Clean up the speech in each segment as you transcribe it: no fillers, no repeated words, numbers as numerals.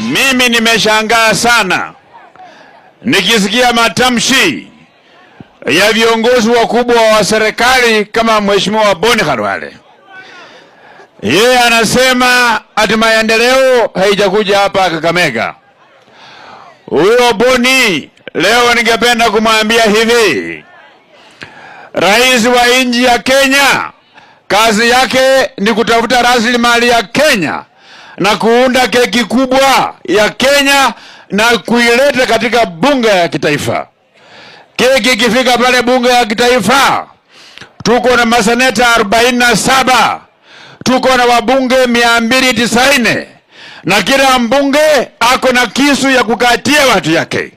Mimi nimeshangaa sana nikisikia matamshi ya viongozi wakubwa wa serikali kama Mheshimiwa Boni Khalwale. Yeye anasema ati maendeleo haijakuja hapa Kakamega. Huyo Boni leo ningependa kumwambia hivi: Rais wa nchi ya Kenya kazi yake ni kutafuta rasilimali ya Kenya na kuunda keki kubwa ya Kenya na kuileta katika bunge ya kitaifa. Keki ikifika pale bunge ya kitaifa, tuko na maseneta 47, tuko na wabunge 290, na kila mbunge ako na kisu ya kukatia watu yake.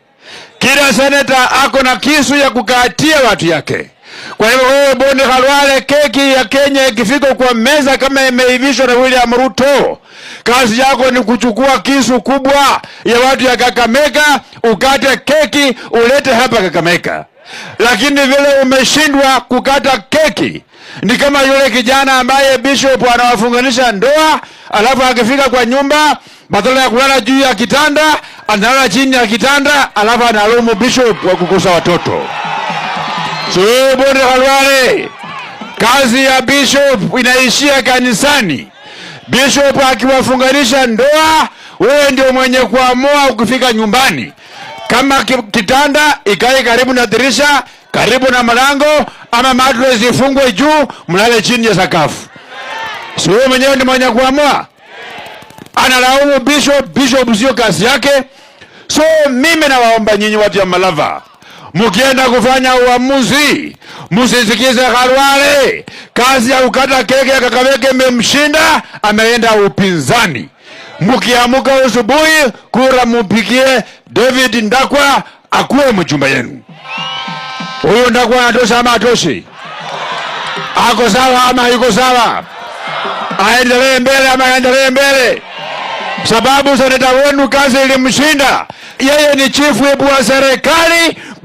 Kila seneta ako na kisu ya kukatia watu yake. Kwa hivyo wewe Boni Khalwale, keki ya Kenya ikifika kwa meza kama imeivishwa na William Ruto, kazi yako ni kuchukua kisu kubwa ya watu ya Kakamega, ukate keki ulete hapa Kakamega. Lakini vile umeshindwa kukata keki, ni kama yule kijana ambaye bishop anawafunganisha ndoa, alafu akifika kwa nyumba badala ya kulala juu ya kitanda analala chini ya kitanda, alafu analaumu bishop wa kukosa watoto. So Boni Khalwale, kazi ya bishop inaishia kanisani. Bishop akiwafunganisha ndoa, wewe ndio mwenye kuamua ukifika nyumbani. Kama kitanda ikae karibu na dirisha, karibu na mlango, ama mattress ifungwe juu, mlale chini ya sakafu. So wewe mwenyewe ndio mwenye kuamua. Analaumu bishop, bishop sio kazi yake. So mimi nawaomba nyinyi watu ya Malava, mukienda kufanya uamuzi, musisikize Khalwale. Kazi ya ukata keke ya Kakamega imemshinda, ameenda upinzani. Mukiamuka asubuhi, kura mupigie David Ndakwa akuwe mjumbe yenu. Huyo Ndakwa anatosha ama atoshi? Ako sawa ama yuko sawa? Aendelee mbele ama aendelee mbele? Sababu seneta wenu kazi ilimshinda. Yeye ni chief whip wa serikali.